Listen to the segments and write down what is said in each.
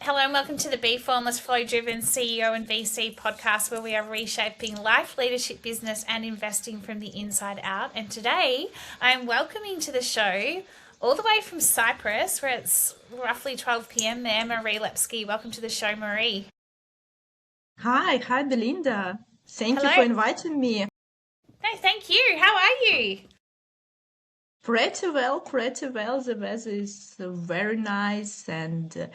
Hello and welcome to the Be Formless Flow Driven CEO and VC podcast, where we are reshaping life, leadership, business and investing from the inside out. And today I'm welcoming to the show, all the way from Cyprus, where it's roughly 12 p.m. there, Marie Lepske. Welcome to the show, Marie. Hi, Belinda. Thank you Hello. for inviting me. No, thank you. How are you? Pretty well. The weather is very nice and,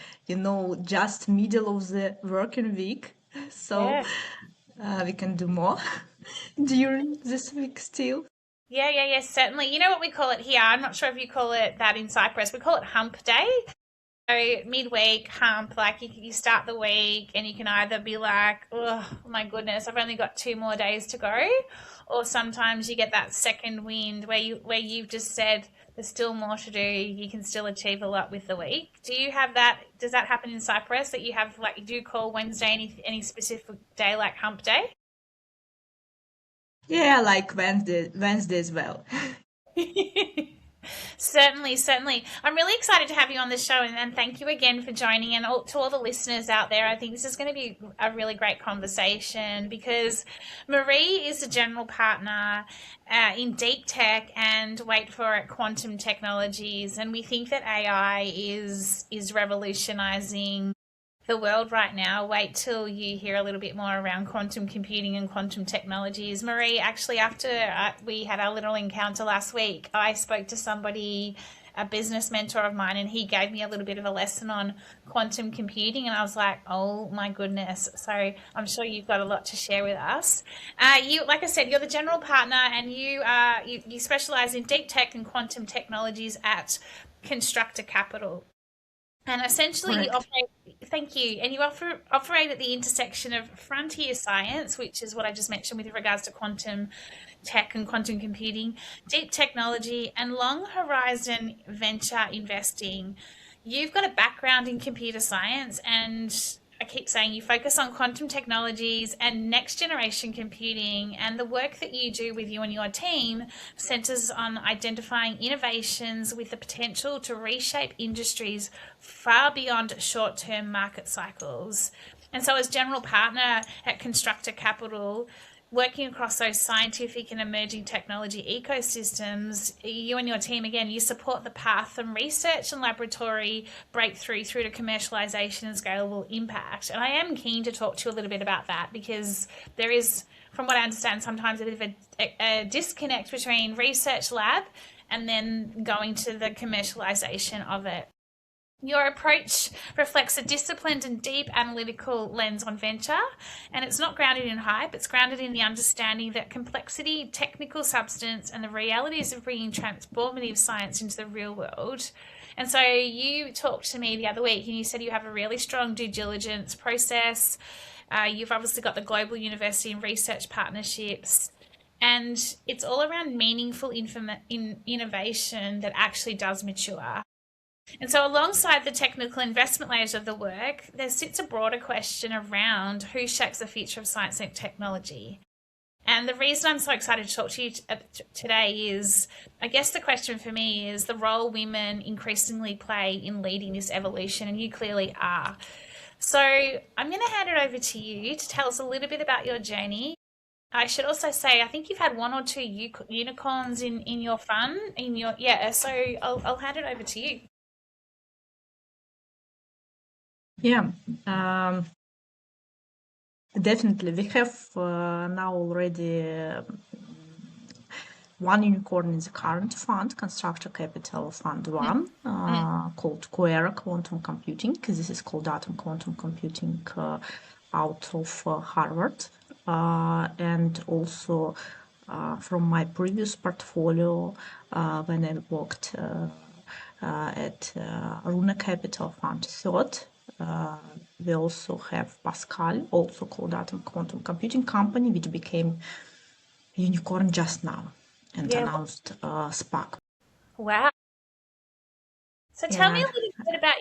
just middle of the working week. So we can do more during this week still. Yeah, certainly. You know what we call it here? I'm not sure if you call it that in Cyprus. We call it hump day. So midweek hump, like you start the week and you can either be like, oh my goodness, I've only got 2 more days to go, or sometimes you get that second wind where you've just said there's still more to do. You can still achieve a lot with the week. Do you have that? Does that happen in Cyprus, that you have, like, you do call Wednesday any specific day like hump day? Yeah, like Wednesday as well. Certainly. I'm really excited to have you on the show, and thank you again for joining. And to all the listeners out there, I think this is going to be a really great conversation because Marie is a general partner in deep tech and, wait for it, quantum technologies. And we think that AI is revolutionizing the world right now. Wait till you hear a little bit more around quantum computing and quantum technologies. Marie, actually, after we had our little encounter last week, I spoke to somebody, a business mentor of mine, and he gave me a little bit of a lesson on quantum computing, and I was like, oh my goodness. So I'm sure you've got a lot to share with us. You, like I said, you're the general partner, and you specialize in deep tech and quantum technologies at Constructor Capital. And essentially you Correct. operate at the intersection of frontier science, which is what I just mentioned with regards to quantum tech and quantum computing, deep technology, and long horizon venture investing. You've got a background in computer science, and I keep saying you focus on quantum technologies and next generation computing, and the work that you do with you and your team centers on identifying innovations with the potential to reshape industries far beyond short-term market cycles. And so, as general partner at Constructor Capital, working across those scientific and emerging technology ecosystems, you and your team, again, you support the path from research and laboratory breakthrough through to commercialization and scalable impact. And I am keen to talk to you a little bit about that, because there is, from what I understand, sometimes a bit of a disconnect between research lab and then going to the commercialization of it. Your approach reflects a disciplined and deep analytical lens on venture, and it's not grounded in hype. It's grounded in the understanding that complexity, technical substance, and the realities of bringing transformative science into the real world. And so you talked to me the other week and you said you have a really strong due diligence process. You've obviously got the global university and research partnerships, and it's all around meaningful innovation that actually does mature. And so, alongside the technical investment layers of the work, there sits a broader question around who shapes the future of science and technology. And the reason I'm so excited to talk to you today is, I guess the question for me is the role women increasingly play in leading this evolution, and you clearly are. So I'm going to hand it over to you to tell us a little bit about your journey. I should also say, I think you've had 1 or 2 unicorns in your fund, so I'll hand it over to you. Yeah, definitely. We have now already 1 unicorn in the current fund, Constructor Capital Fund 1, called Quera Quantum Computing. This is called Atom Quantum Computing out of Harvard. And also from my previous portfolio, when I worked at Runa Capital Fund 3rd, we also have Pascal, also called Atom Quantum Computing Company, which became a unicorn just now and announced SPAC. Wow. So tell me a little bit about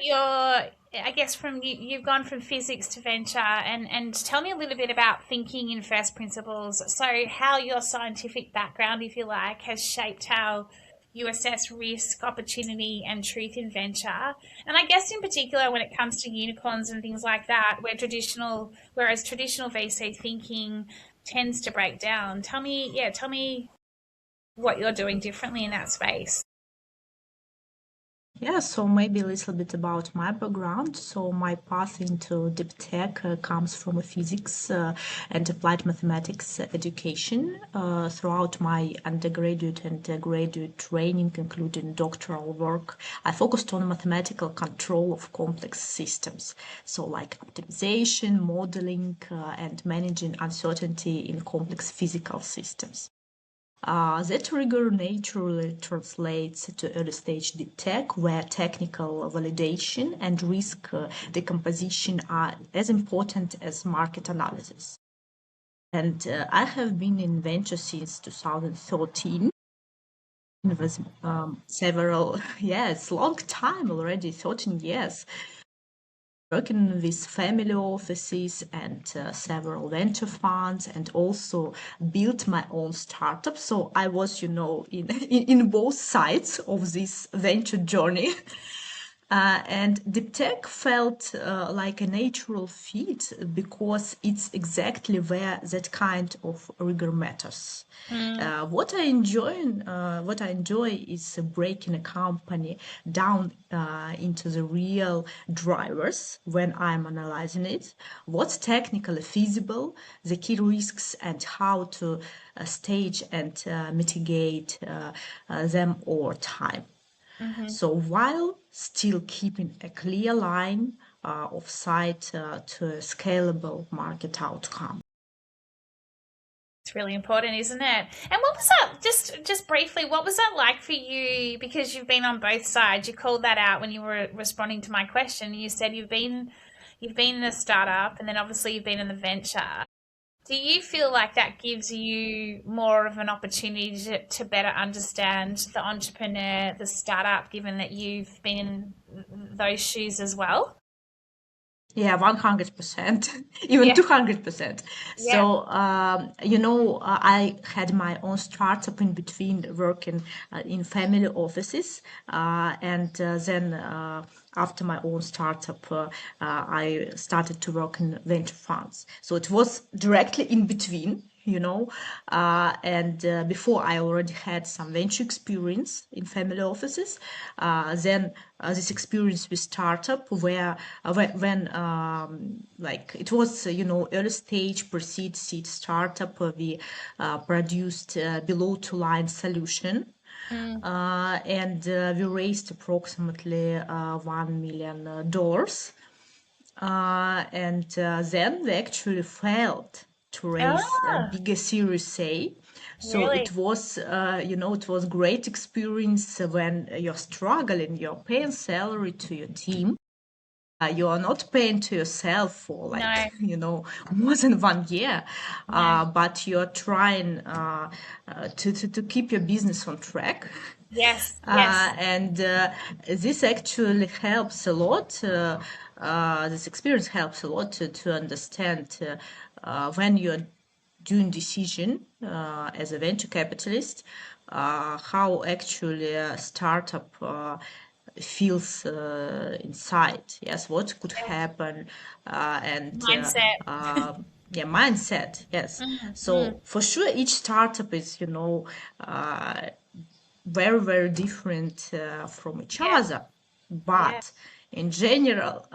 I guess you've gone from physics to venture, and tell me a little bit about thinking in first principles. So how your scientific background, if you like, has shaped how you assess risk, opportunity, and truth in venture. And I guess in particular when it comes to unicorns and things like that, whereas traditional VC thinking tends to break down. Tell me what you're doing differently in that space. Yeah, so maybe a little bit about my background. So my path into deep tech comes from a physics and applied mathematics education. Throughout my undergraduate and graduate training, including doctoral work, I focused on mathematical control of complex systems. So like optimization, modeling, and managing uncertainty in complex physical systems. That rigor naturally translates to early stage deep tech, where technical validation and risk decomposition are as important as market analysis. And I have been in venture since 2013. It was several, yeah, it's a long time already, 13 years. Working with family offices and several venture funds, and also built my own startup. So I was, in both sides of this venture journey. And deep tech felt like a natural fit because it's exactly where that kind of rigor matters. What I enjoy is breaking a company down into the real drivers when I'm analyzing it, what's technically feasible, the key risks, and how to stage and mitigate them over time. So while still keeping a clear line of sight to a scalable market outcome. It's really important, isn't it? And what was that, just briefly, what was that like for you? Because you've been on both sides. You called that out when you were responding to my question. You said you've been in a startup, and then obviously you've been in the venture. Do you feel like that gives you more of an opportunity to better understand the entrepreneur, the startup, given that you've been in those shoes as well? Yeah, 100%, even Yeah. 200%. Yeah. So, I had my own startup in between working in family offices. And then after my own startup, I started to work in venture funds. So it was directly in between. And before I already had some venture experience in family offices. Then this experience with startup where when like it was early stage pre-seed seed startup, we produced below two line solution. And we raised approximately $1 million. And then we actually failed to raise a Ah, bigger Series A. So really? it was great experience when you're struggling, you're paying salary to your team. You are not paying to yourself for like, No, more than 1 year, no. but you're trying to keep your business on track. Yes, yes. And this actually helps a lot. This experience helps a lot to understand when you're doing decision as a venture capitalist, how actually a startup feels inside. Yes, what could happen, and Mindset. yeah, mindset. Yes. Mm, mm. So for sure, each startup is very, very different from each Yeah, other. yeah. But in general,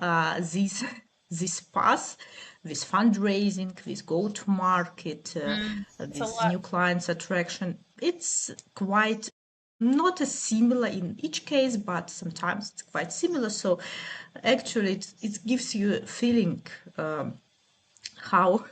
this path with fundraising, with go-to-market, It's a with lot. new clients attraction, it's quite not as similar in each case, but sometimes it's quite similar. So actually, it gives you a feeling how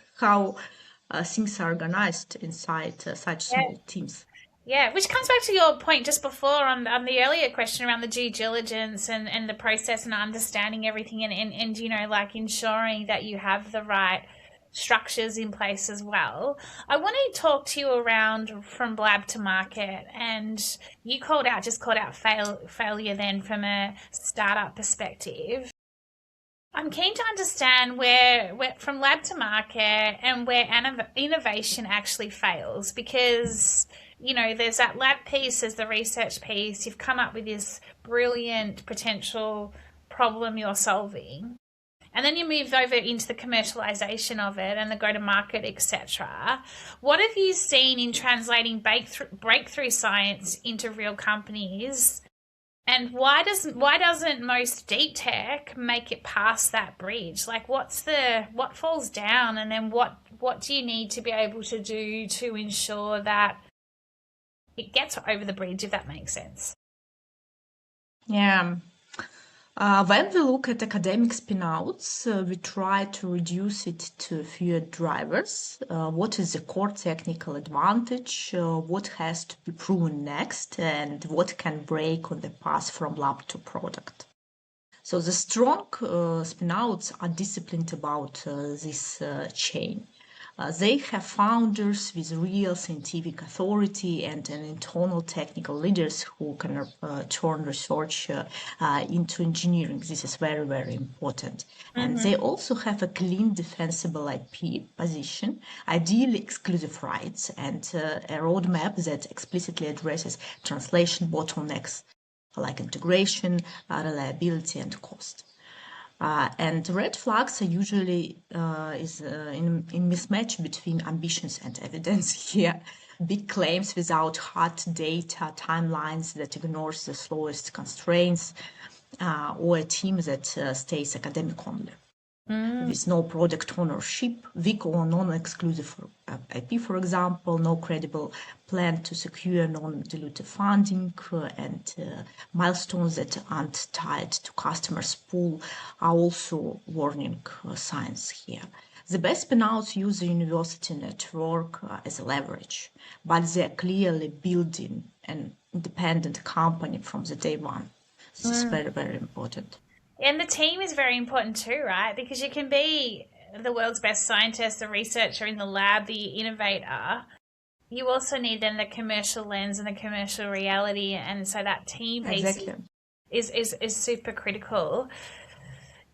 things are organized inside such Yeah. small teams. Yeah, which comes back to your point just before on the earlier question around the due diligence and the process and understanding everything and like ensuring that you have the right structures in place as well. I want to talk to you around from lab to market, and you just called out failure then from a startup perspective. I'm keen to understand where from lab to market and where innovation actually fails, because there's that lab piece, there's the research piece. You've come up with this brilliant potential problem you're solving. And then you move over into the commercialization of it and the go-to-market, etc. What have you seen in translating breakthrough science into real companies? And why doesn't most deep tech make it past that bridge? Like, what falls down, and then what do you need to be able to do to ensure that it gets over the bridge, if that makes sense? Yeah. When we look at academic spin-outs, we try to reduce it to a few drivers. What is the core technical advantage? What has to be proven next? And what can break on the path from lab to product? So the strong spin-outs are disciplined about this chain. They have founders with real scientific authority and an internal technical leaders who can turn research into engineering. This is very, very important. And they also have a clean, defensible IP position, ideally exclusive rights, and a roadmap that explicitly addresses translation bottlenecks like integration, reliability, and cost. And red flags are usually in mismatch between ambitions and evidence here. Big claims without hard data, timelines that ignores the slowest constraints, or a team that stays academic only. With no product ownership, weak or non-exclusive IP, for example, no credible plan to secure non-dilutive funding, and milestones that aren't tied to customers' pool are also warning signs here. The best spin-outs use the university network as a leverage, but they're clearly building an independent company from the day one. This is very, very important. And the team is very important too, right? Because you can be the world's best scientist, the researcher in the lab, the innovator. You also need then the commercial lens and the commercial reality, and so that team piece Exactly. is super critical.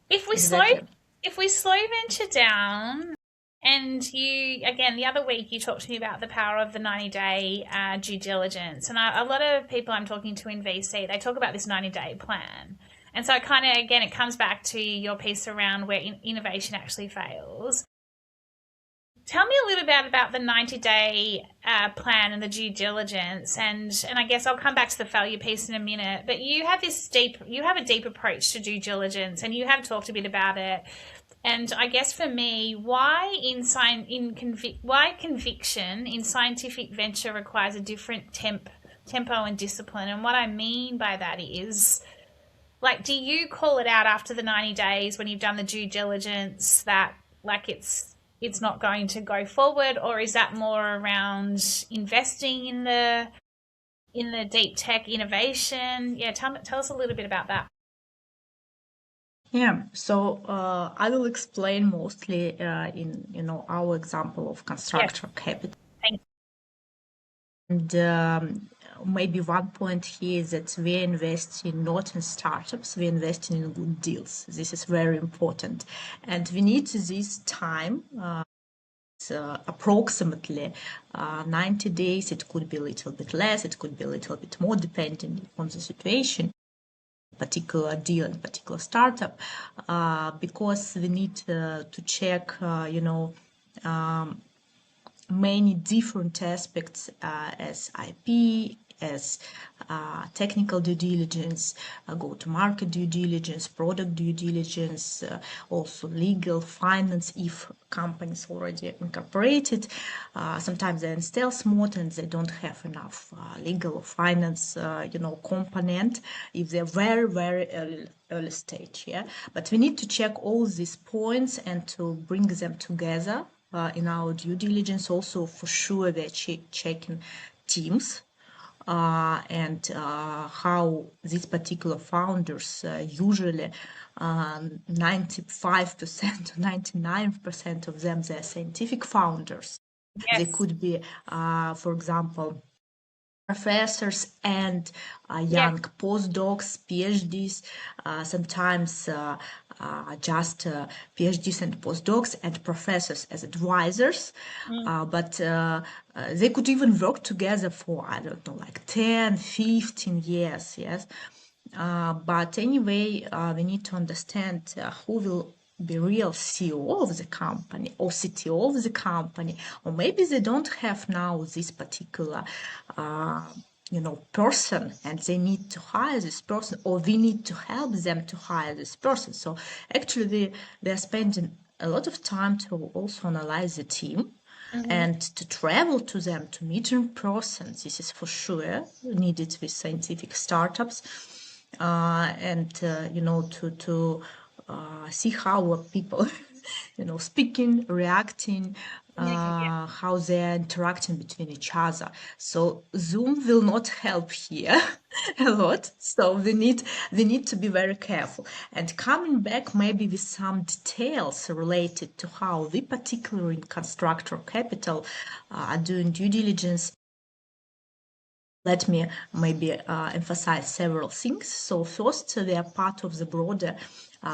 If we Exactly. slow venture down, and you, again, the other week you talked to me about the power of the 90-day due diligence, and a lot of people I'm talking to in VC, they talk about this 90-day plan. And so kind of, again, it comes back to your piece around where innovation actually fails. Tell me a little bit about the 90-day plan and the due diligence, and I guess I'll come back to the failure piece in a minute. But you have a deep approach to due diligence, and you have talked a bit about it. And I guess for me, why conviction in scientific venture requires a different tempo and discipline? And what I mean by that is, like, do you call it out after the 90 days when you've done the due diligence that, like, it's not going to go forward, or is that more around investing in the deep tech innovation? Yeah, tell us a little bit about that. Yeah, so I will explain mostly in our example of Yeah, Constructor Capital. thank And maybe one point here is that we're investing not in startups, we're investing in good deals. This is very important. And we need this time, approximately 90 days. It could be a little bit less, it could be a little bit more, depending on the situation, particular deal and particular startup, because we need to check, many different aspects as IP, as technical due diligence, go-to-market due diligence, product due diligence, also legal, finance, if companies already incorporated. Sometimes they're in stealth mode and they don't have enough legal or finance, component if they're very, very early stage. Yeah, but we need to check all these points and to bring them together in our due diligence. Also, for sure, we're checking teams and how these particular founders, usually 95% to 99% of them, they're scientific founders. Yes. They could be, for example, professors and Yeah. young postdocs, PhDs, sometimes just PhDs and postdocs and professors as advisors. But they could even work together for, I don't know, like 10, 15 years, yes. But anyway, we need to understand who will be real CEO of the company or CTO of the company, or maybe they don't have now this particular person, and they need to hire this person, or we need to help them to hire this person. So actually they're spending a lot of time to also analyze the team and to travel to them, to meet in person. This is for sure needed with scientific startups, and to see how people speaking, reacting, Communicate. how they're interacting between each other. So Zoom will not help here a lot. So we need to be very careful. And coming back maybe with some details related to how we particularly in Constructor Capital are doing due diligence. Let me maybe emphasize several things. So first, they are part of the broader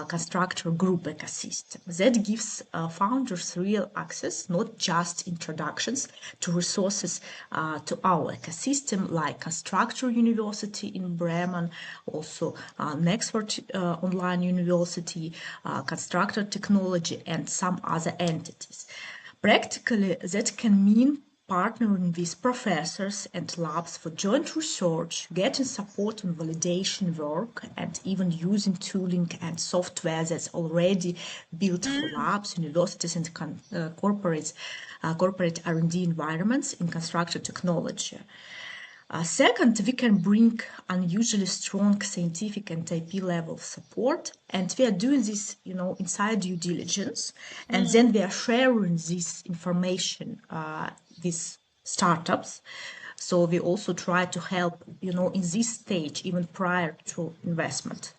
Constructor group ecosystem. That gives founders real access, not just introductions to resources to our ecosystem, like Constructor University in Bremen, also Nexford Online University, Constructor Technology, and some other entities. Practically, that can mean partnering with professors and labs for joint research, getting support on validation work, and even using tooling and software that's already built for labs, universities, and corporate R&D environments in construction technology. Second, we can bring unusually strong scientific and IP level support, and we are doing this, inside due diligence, and then we are sharing this information with startups. So we also try to help, in this stage, even prior to investment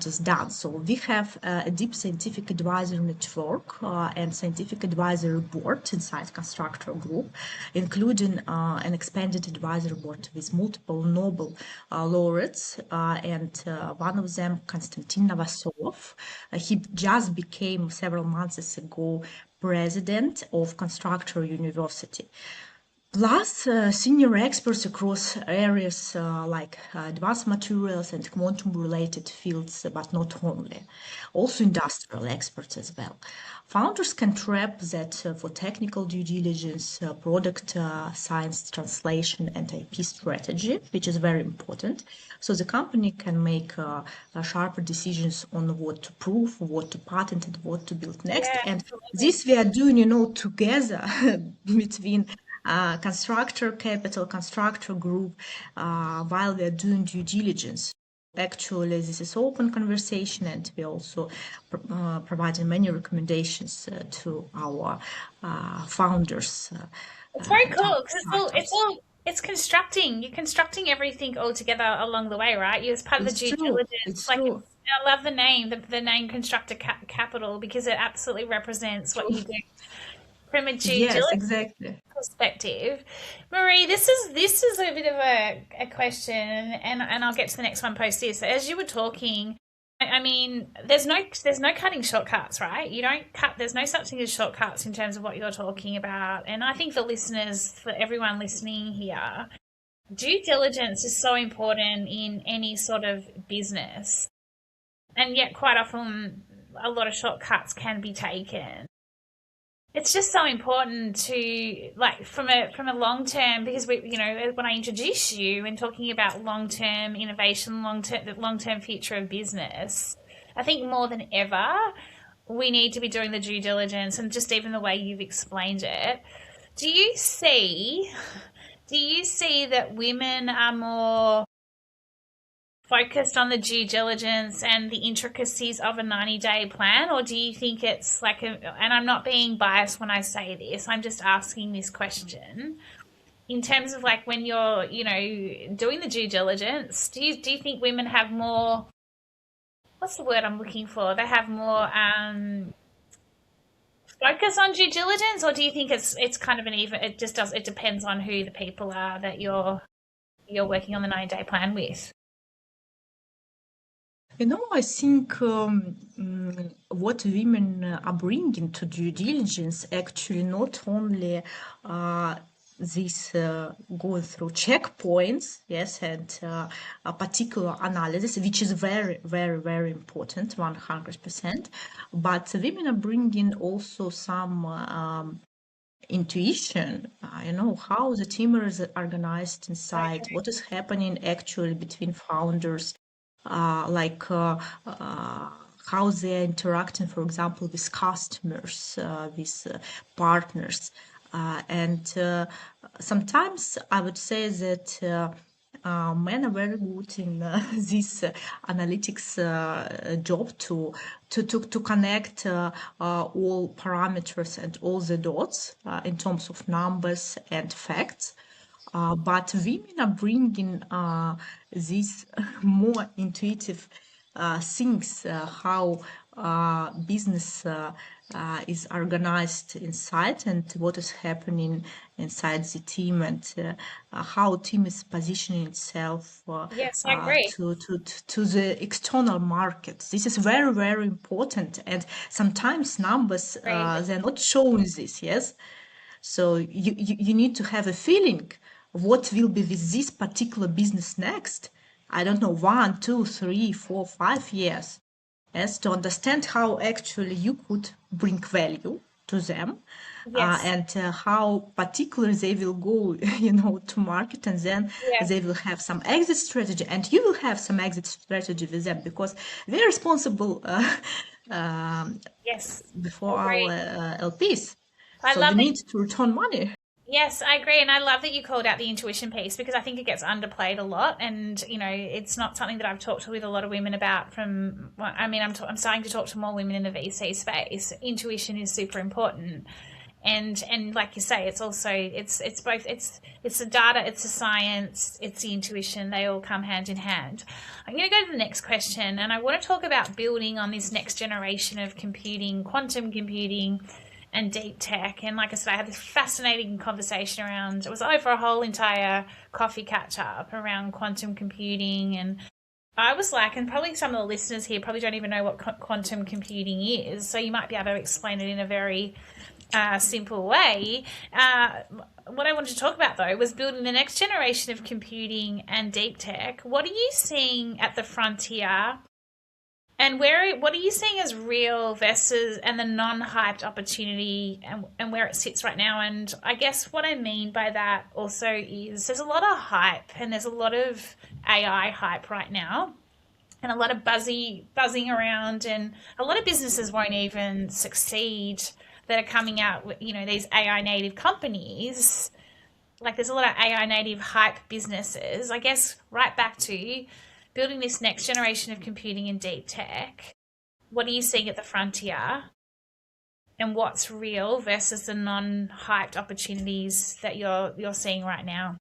is done. So we have a deep scientific advisory network and scientific advisory board inside Constructor Group, including an expanded advisory board with multiple Nobel laureates, and one of them, Konstantin Novosov. He just became several months ago president of Constructor University. Plus, senior experts across areas like advanced materials and quantum-related fields, but not only. Also industrial experts as well. Founders can trap that for technical due diligence, product science translation, and IP strategy, which is very important. So the company can make sharper decisions on what to prove, what to patent, and what to build next. Yeah, And absolutely. this we are doing, together between Constructor Capital, Constructor Group, while they're doing due diligence. Actually, this is open conversation, and we also providing many recommendations to our founders. It's very And our cool because startups. it's constructing. You're constructing everything all together along the way, right? You're as part of the It's due true. diligence. It's Like true. it's, I love the name, the name Constructor Capital, because it absolutely represents what True. you do from a due Yes, diligence exactly. perspective. Marie, this is a bit of a question, and I'll get to the next one post this. As you were talking, I mean, there's no cutting shortcuts, right? You don't cut. There's no such thing as shortcuts in terms of what you're talking about. And I think for everyone listening here, due diligence is so important in any sort of business, and yet quite often a lot of shortcuts can be taken. It's just so important to, like, from a long term, because when I introduce you and talking about long term innovation, long term future of business, I think more than ever we need to be doing the due diligence, and just even the way you've explained it. Do you see do you see that women are more focused on the due diligence and the intricacies of a 90-day plan, or do you think it's like and I'm not being biased when I say this, I'm just asking this question in terms of like when you're doing the due diligence, do you think women have more, what's the word I'm looking for, they have more focus on due diligence, or do you think it's kind of an even? It just does. It depends on who the people are that you're working on the 90-day plan with. I think what women are bringing to due diligence actually not only this going through checkpoints, yes, and a particular analysis, which is very, very, very important, 100%, but women are bringing also some intuition, how the team is organized inside, what is happening actually between founders, how they're interacting, for example, with customers, with partners. And sometimes I would say that men are very good in this analytics job to connect all parameters and all the dots in terms of numbers and facts. But women are bringing these more intuitive things, how business is organized inside and what is happening inside the team, and how team is positioning itself Yes, I agree. to the external market. This is very, very important, and sometimes numbers Agree. they're not showing this, yes. So you need to have a feeling what will be with this particular business next. I don't know, 1, 2, 3, 4, 5 years. Yes, to understand how actually you could bring value to them, Yes. and how particular they will go, to market, and then Yeah. they will have some exit strategy, and you will have some exit strategy with them because they're responsible Yes. before our Agree. LPs. I So we love that. need to return money. Yes, I agree, and I love that you called out the intuition piece because I think it gets underplayed a lot, and it's not something that I've talked with a lot of women about. I mean, I'm starting to talk to more women in the VC space. Intuition is super important, and like you say, it's also it's both it's the data, it's the science, it's the intuition. They all come hand in hand. I'm going to go to the next question, and I want to talk about building on this next generation of computing, quantum computing and deep tech. And like I said, I had this fascinating conversation around, it was over a whole entire coffee catch up around quantum computing. And I was like, and probably some of the listeners here probably don't even know what quantum computing is. So you might be able to explain it in a very simple way. What I wanted to talk about though was building the next generation of computing and deep tech. What are you seeing at the frontier? And what are you seeing as real versus and the non-hyped opportunity, and where it sits right now? And I guess what I mean by that also is there's a lot of hype, and there's a lot of AI hype right now, and a lot of buzzing around, and a lot of businesses won't even succeed that are coming out with, these AI native companies. Like there's a lot of AI native hype businesses. I guess right back to building this next generation of computing and deep tech. What are you seeing at the frontier, and what's real versus the non-hyped opportunities that you're seeing right now?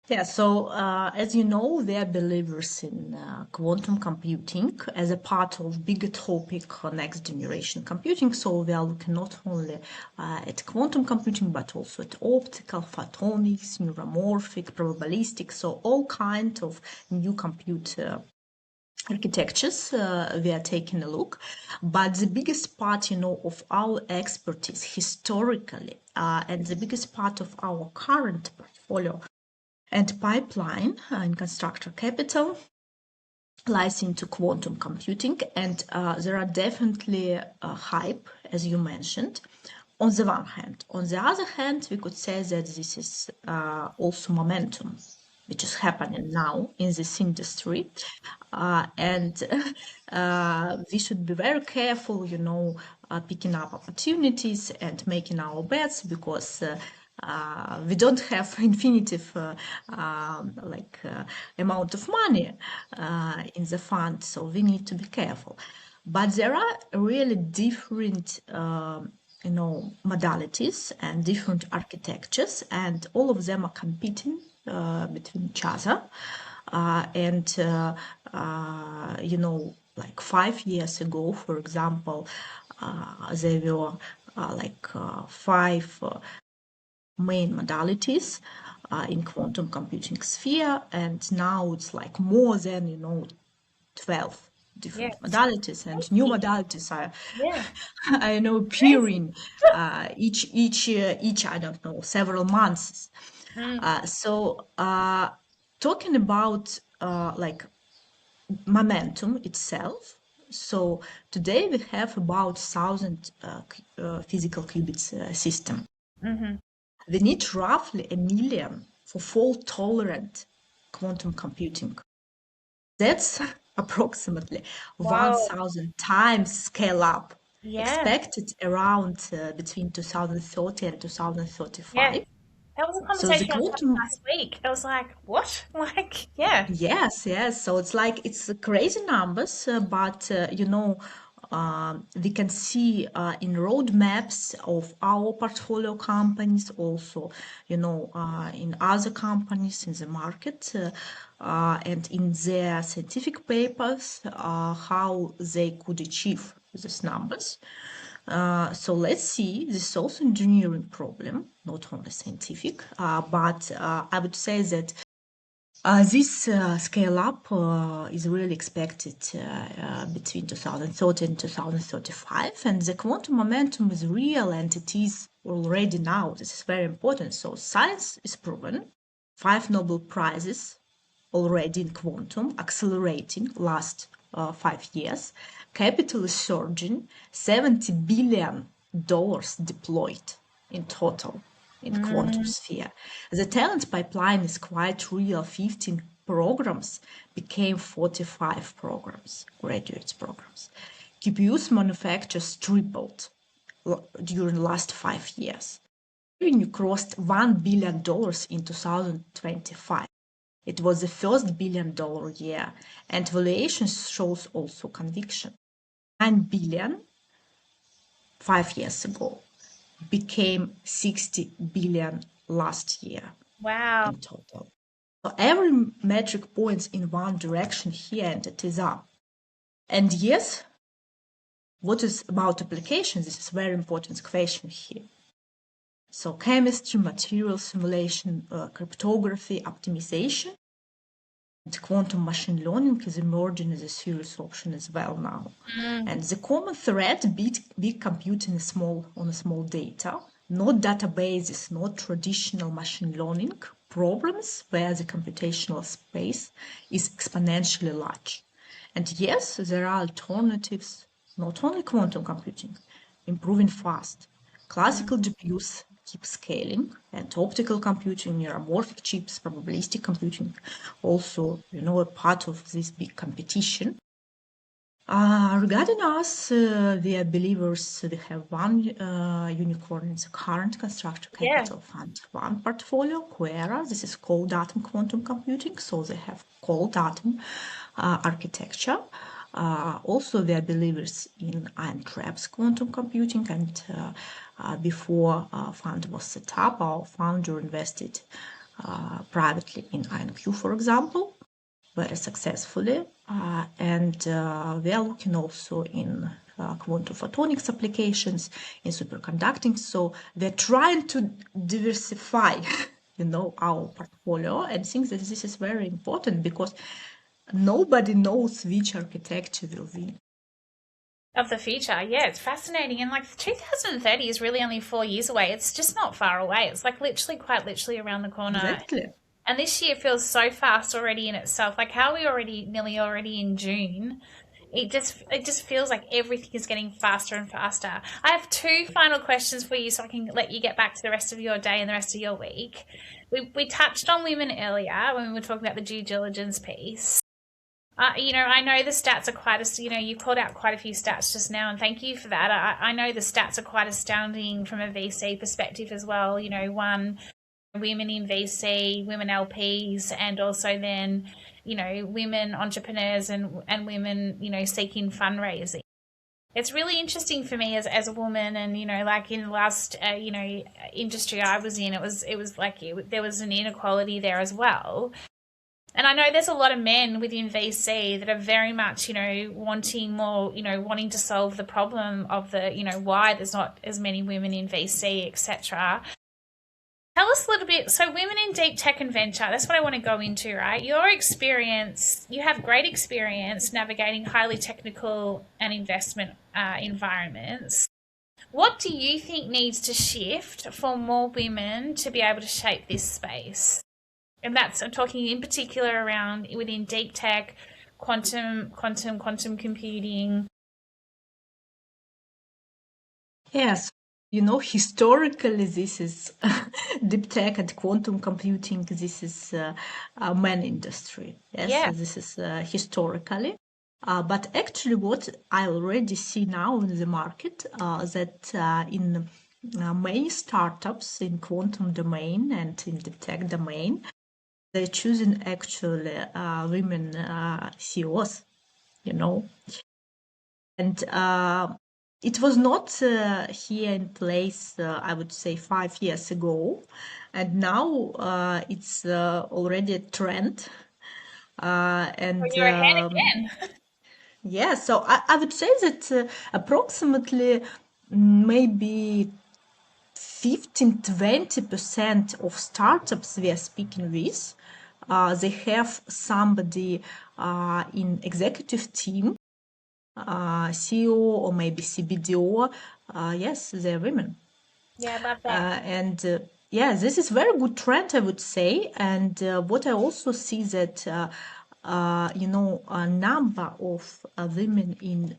Yeah, so as you know, we are believers in quantum computing as a part of bigger topic, next generation computing. So we are looking not only at quantum computing, but also at optical, photonics, neuromorphic, probabilistic, so all kinds of new compute architectures we are taking a look. But the biggest part, of our expertise historically, and the biggest part of our current portfolio and pipeline in Constructor Capital lies into quantum computing, and there are definitely hype, as you mentioned, on the one hand. On the other hand, we could say that this is also momentum, which is happening now in this industry. And we should be very careful, picking up opportunities and making our bets, because we don't have infinitive amount of money in the fund, so we need to be careful. But there are really different modalities and different architectures, and all of them are competing between each other. Like 5 years ago, for example, there were five main modalities in quantum computing sphere, and now it's like more than 12 different Yes. modalities, and new modalities are Yeah. I know appearing each I don't know several months. So talking about momentum itself. So today we have about 1,000 physical qubits system. We need roughly 1 million for fault-tolerant quantum computing. That's approximately Wow. 1,000 times scale up, Yeah. expected around between 2030 and Yeah. 2035. That was a So the conversation I was having quantum, last week. I was like, what? Like, yeah. yes, yes. So it's like it's crazy numbers, but we can see in roadmaps of our portfolio companies, also, in other companies in the market, and in their scientific papers, how they could achieve these numbers. So let's see, this is also engineering problem, not only scientific, but I would say that this scale up is really expected between 2030 and 2035, and the quantum momentum is real and it is already now. This is very important. So science is proven, 5 Nobel Prizes already in quantum, accelerating last 5 years. Capital is surging, $70 billion deployed in total in quantum sphere. The talent pipeline is quite real. 15 programs became 45 programs, graduate programs. QPUs manufacturers tripled during the last 5 years. Revenue crossed $1 billion in 2025. It was the first billion-dollar year, and valuation shows also conviction. 9 billion 5 years ago became 60 billion last year Wow. in total. So every metric points in one direction here, and it is up. And yes, what is about applications? This is a very important question here. So chemistry, material simulation, cryptography, optimization, and quantum machine learning is emerging as a serious option as well now. And the common thread, big computing on a small data, not databases, not traditional machine learning problems where the computational space is exponentially large. And yes, there are alternatives, not only quantum computing, improving fast. Classical GPUs keep scaling, and optical computing, neuromorphic chips, probabilistic computing, also, a part of this big competition. Regarding us, we are believers. We have one unicorn in the current Constructor Yeah. Capital Fund One portfolio, Quera. This is cold atom quantum computing, so they have cold atom architecture. Also, we are believers in ion traps quantum computing, and before fund was set up, our founder invested privately in IonQ, for example, very successfully. And we are looking also in quantum photonics applications, in superconducting. So we're trying to diversify, our portfolio, and think that this is very important because nobody knows which architecture will win. Of the future. Yeah, it's fascinating. And like 2030 is really only 4 years away. It's just not far away. It's like literally, quite literally around the corner. Exactly. And this year feels so fast already in itself. Like how are we nearly already in June? It just feels like everything is getting faster and faster. I have two final questions for you so I can let you get back to the rest of your day and the rest of your week. We touched on women earlier when we were talking about the due diligence piece. I know the stats are you called out quite a few stats just now, and thank you for that. I know the stats are quite astounding from a VC perspective as well. One, women in VC, women LPs, and also then, women entrepreneurs and women, seeking fundraising. It's really interesting for me as a woman, and like in the last industry I was in, it was like there was an inequality there as well. And I know there's a lot of men within VC that are very much, wanting more, wanting to solve the problem of the, why there's not as many women in VC, etc. Tell us a little bit. So, women in deep tech and venture, that's what I want to go into, right? Your experience, you have great experience navigating highly technical and investment environments. What do you think needs to shift for more women to be able to shape this space? And I'm talking in particular around within deep tech, quantum computing. Yes, historically, this is deep tech and quantum computing. This is a man industry. Yes, Yeah. this is historically. But actually, what I already see now in the market, that in many startups in quantum domain and in the tech domain, they're choosing actually women CEOs, and it was not here in place, I would say, 5 years ago, and now it's already a trend. And You're ahead again. yeah, so I would say that approximately maybe 15-20% of startups we are speaking with, they have somebody in executive team, CEO or maybe CBDO. Yes, they're women. Yeah, I love that. And yeah, this is very good trend, I would say. And what I also see that a number of women in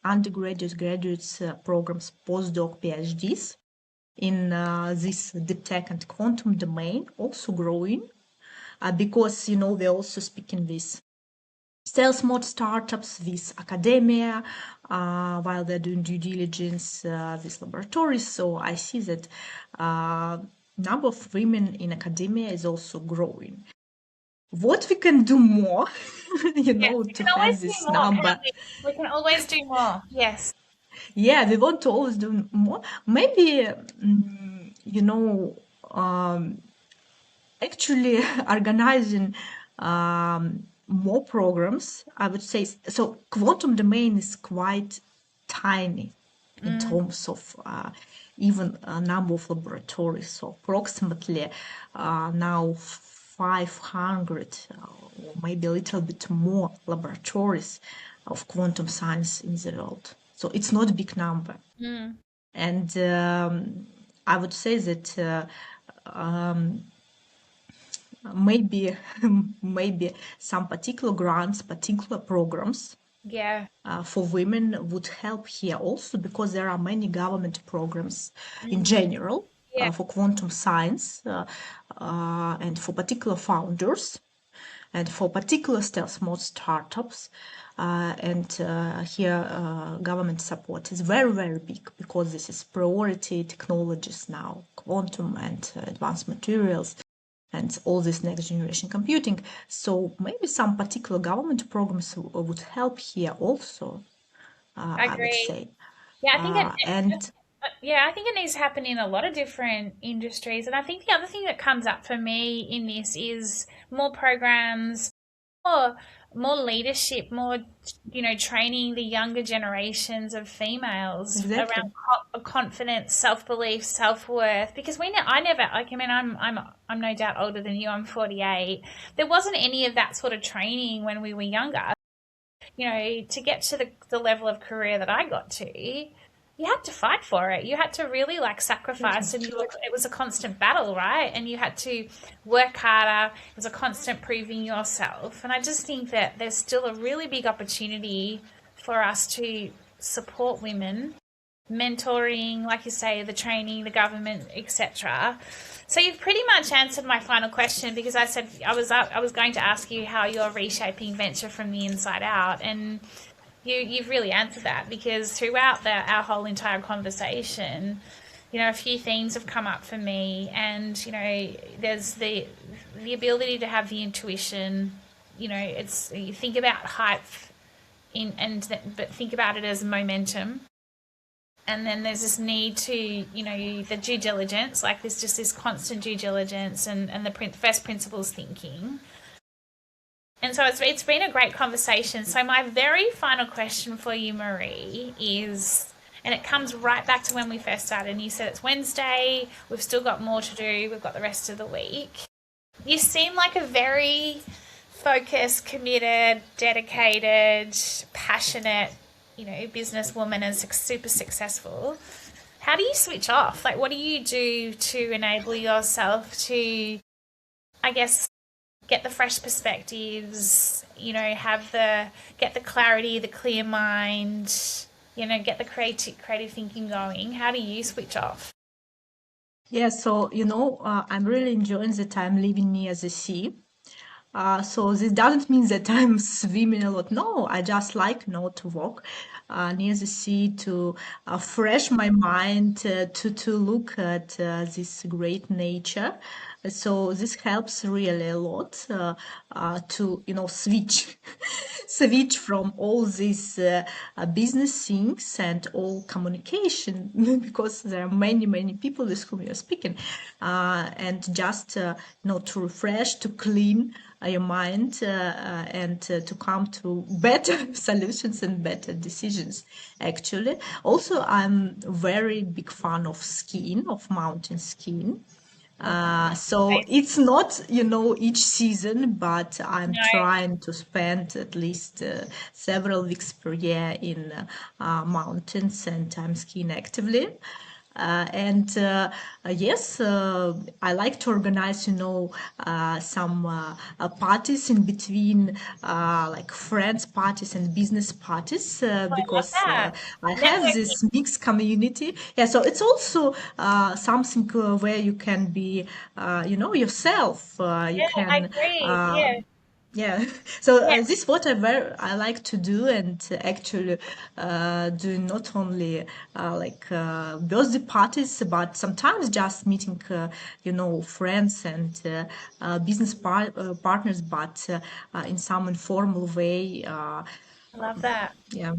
undergraduate, graduates programs, postdoc, PhDs in this deep tech and quantum domain also growing, because we're also speaking with stealth mode startups, with academia, while they're doing due diligence with laboratories. So I see that number of women in academia is also growing. What we can do more, Yes, we to can always have do this more, number. can't we? We can always do more. Yes. Yeah, we want to always do more. Maybe, actually organizing more programs, I would say. So quantum domain is quite tiny in terms of even a number of laboratories. So approximately now 500 or maybe a little bit more laboratories of quantum science in the world. So it's not a big number. And I would say that maybe maybe some particular grants, particular programs Yeah. for women would help here also, because there are many government programs in general Yeah. for quantum science, and for particular founders and for particular stealth mode startups. And here government support is very, very big, because this is priority technologies now, quantum and advanced materials and all this next generation computing. So maybe some particular government programs would help here also, I I would agree. say. Yeah, I think And I think it needs to happen in a lot of different industries. And I think the other thing that comes up for me in this is more programs, more more leadership, more training the younger generations of females around exactly, confidence, self belief, self worth. Because I never like. I mean, I'm no doubt older than you. I'm 48. There wasn't any of that sort of training when we were younger. To get to the level of career that I got to, you had to fight for it. You had to really sacrifice, and it was a constant battle, right? And you had to work harder. It was a constant proving yourself. And I just think that there's still a really big opportunity for us to support women, mentoring, like you say, the training, the government, etc. So you've pretty much answered my final question, because I said I was going to ask you how you're reshaping venture from the inside out, and you've really answered that, because throughout our whole entire conversation, a few themes have come up for me, and there's the ability to have the intuition. It's you think about hype but think about it as momentum. And then there's this need to, the due diligence, like there's just this constant due diligence and the first principles thinking. And so it's been a great conversation. So my very final question for you, Marie, is, and it comes right back to when we first started. And you said it's Wednesday. We've still got more to do. We've got the rest of the week. You seem like a very focused, committed, dedicated, passionate, businesswoman and super successful. How do you switch off? Like, what do you do to enable yourself to, I guess, get the fresh perspectives, get the clarity, the clear mind, get the creative thinking going? How do you switch off? Yeah, so I'm really enjoying that I'm living near the sea. So this doesn't mean that I'm swimming a lot. No, I just like to walk near the sea to fresh my mind, to look at this great nature. So this helps really a lot to switch switch from all these business things and all communication because there are many people with whom you're speaking, and just to refresh, to clean your mind, and to come to better solutions and better decisions. Actually, also I'm very big fan of skiing, of mountain skiing. So it's not, each season, but I'm No, trying to spend at least several weeks per year in mountains, and I'm skiing actively. And yes, I like to organize, some parties in between, like friends parties and business parties, I love because that. I have Networking. this mixed community. Yeah, so it's also something where you can be, yourself. You Yeah, I can. agree. Yeah. Yeah, so Yeah. this is what I like to do, and actually do not only like birthday parties, but sometimes just meeting, friends and business partners, but in some informal way. I love that. Yeah,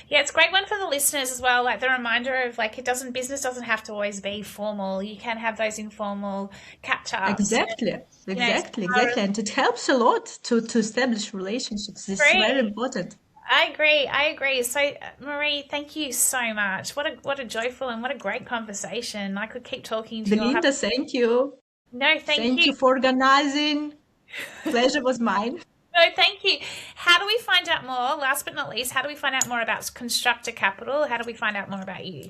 Yeah, it's a great one for the listeners as well. Like the reminder of like business doesn't have to always be formal. You can have those informal catch ups. exactly, It's exactly, part of exactly, and it helps a lot to establish relationships. This is very free. important. I agree. I agree. So, Marie, thank you so much. What a joyful and what a great conversation. I could keep talking to you. I'll have Belinda, thank you. no, thank Thank you. you for organizing. Pleasure was mine. No, thank you. How do we find out more? Last but not least, how do we find out more about Constructor Capital? How do we find out more about you?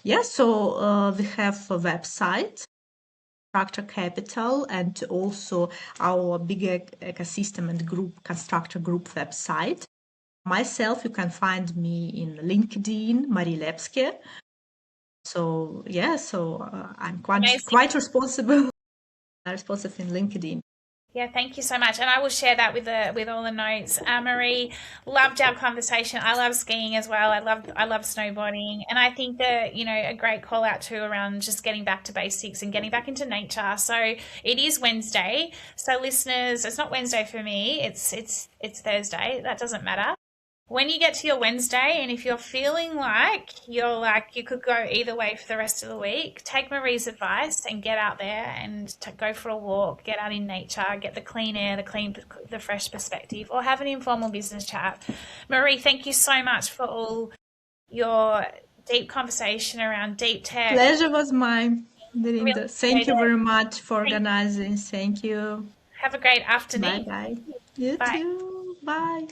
Yeah, so we have a website, Constructor Capital, and also our bigger ecosystem and group, Constructor Group website. Myself, you can find me in LinkedIn, Marie Lepske. So yeah, so I'm Amazing. quite responsible, responsive in LinkedIn. Yeah, thank you so much, and I will share that with all the notes. Marie, loved our conversation. I love skiing as well. I love snowboarding, and I think that a great call out too around just getting back to basics and getting back into nature. So it is Wednesday. So listeners, it's not Wednesday for me. It's Thursday. That doesn't matter. When you get to your Wednesday, and if you're feeling like you could go either way for the rest of the week, take Marie's advice and get out there and go for a walk, get out in nature, get the clean air, the fresh perspective, or have an informal business chat. Marie, thank you so much for all your deep conversation around deep tech. Pleasure was mine, Really Belinda. Thank enjoyed you it. very much for Thank you. organizing. Thank you. Have a great Bye afternoon. bye. You Bye. too. Bye.